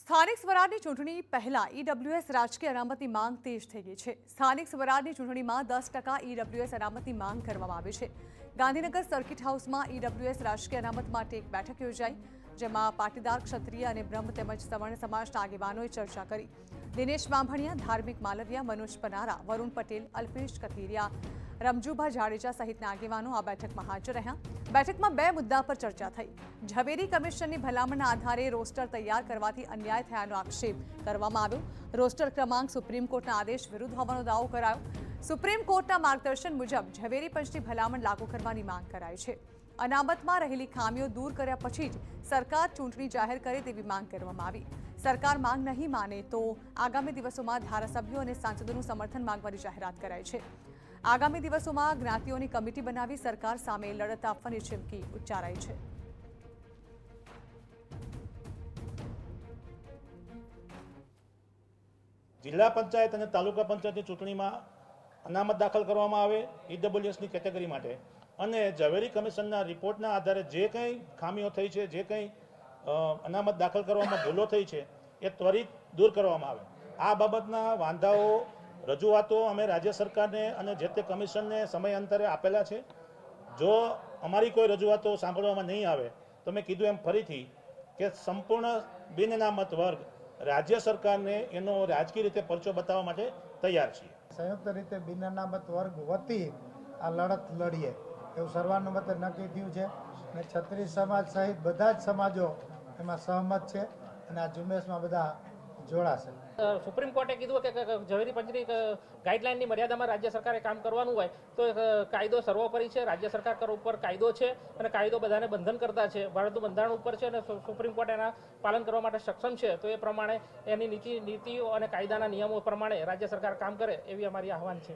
સ્થાનિક સ્વરાજની ચૂંટણી પહેલા ઈડબ્લ્યુએસ રાજકીય અનામતની માંગ તેજ થઈ ગઈ છે। સ્થાનિક સ્વરાજની ચૂંટણીમાં 10% ઈડબ્લ્યુએસ અનામતની માંગ કરવામાં આવી છે। ગાંધીનગર સર્કિટ હાઉસમાં ઈડબ્લ્યુએસ રાજકીય અનામત માટે એક બેઠક યોજાઈ, જેમાં પાટીદાર, ક્ષત્રિય અને બ્રહ્મ તેમજ સવર્ણ સમાજના આગેવાનોએ ચર્ચા કરી। દિનેશ બાંભણિયા, ધાર્મિક માલવિયા, મનોજ પનારા, વરુણ પટેલ, અલ્પેશ કથિરિયા, રમજુભા જાડેજા સહિતના આગેવાનો આ બેઠકમાં હાજર રહ્યા। બેઠકમાં બે મુદ્દા પર ચર્ચા થઈ। ઝવેરી કમિશનની ભલામણના આધારે રોસ્ટર તૈયાર કરવાથી અન્યાય થયાનો આક્ષેપ કરવામાં આવ્યો। રોસ્ટર ક્રમાંક સુપ્રીમ કોર્ટના આદેશ વિરુદ્ધ હોવાનો દાવો કરાયો। સુપ્રીમ કોર્ટના માર્ગદર્શન મુજબ ઝવેરી પંચની ભલામણ લાગુ કરવાની માંગ કરાઈ છે। અનામતમાં રહેલી ખામીઓ દૂર કર્યા પછી જ સરકાર ચૂંટણી જાહેર કરે તેવી માંગ કરવામાં આવી। સરકાર માંગ નહીં માને તો આગામી દિવસોમાં ધારાસભ્યો અને સાંસદોનું સમર્થન માંગવાની જાહેરાત કરાઈ છે। આગામી દિવસોમાં જ્ઞાતિઓની કમિટી બનાવી સરકાર સામે લડત આપવાની ચીમકી ઉચ્ચારાઈ છે। જિલ્લા પંચાયત અને તાલુકા પંચાયતની ચૂંટણીમાં અનામત દાખલ કરવામાં આવે ઈડબ્લ્યુએસની કેટેગરી માટે, અને ઝવેરી કમિશનના રિપોર્ટના આધારે જે કંઈ ખામીઓ થઈ છે, જે કંઈ અનામત દાખલ કરવામાં ભૂલો થઈ છે, એ ત્વરિત દૂર કરવામાં આવે। આ બાબતના વાંધાઓ, રજૂઆતો અમે રાજ્ય સરકારને અને જે તે કમિશનને સમયાંતરે આપેલા છે। જો અમારી કોઈ રજૂઆતો સાંભળવામાં નહીં આવે તો મેં કીધું એમ ફરીથી કે સંપૂર્ણ બિન અનામત વર્ગ રાજ્ય સરકારને એનો રાજકીય રીતે પરચો બતાવવા માટે તૈયાર છીએ। સંયુક્ત રીતે બિન અનામત વર્ગ વતી આ લડત લડીએ એવું સર્વાનુમતે નક્કી થયું છે, અને ક્ષત્રિય સમાજ સહિત બધા જ સમાજો એમાં સહમત છે અને આ ઝુંબેશમાં બધા જોડાશે। સુપ્રીમ કોર્ટે કીધું કે ઝવેરી પંચની ગાઈડલાઇનની મર્યાદામાં રાજ્ય સરકારે કામ કરવાનું હોય તો કાયદો સર્વોપરી છે। રાજ્ય સરકાર ઉપર કાયદો છે અને કાયદો બધાને બંધન કરતા છે, ભારતનું બંધારણ ઉપર છે, અને સુપ્રીમ કોર્ટ એના પાલન કરવા માટે સક્ષમ છે। તો એ પ્રમાણે એની નીતિઓ અને કાયદાના નિયમો પ્રમાણે રાજ્ય સરકાર કામ કરે એવી અમારી આહવાન છે।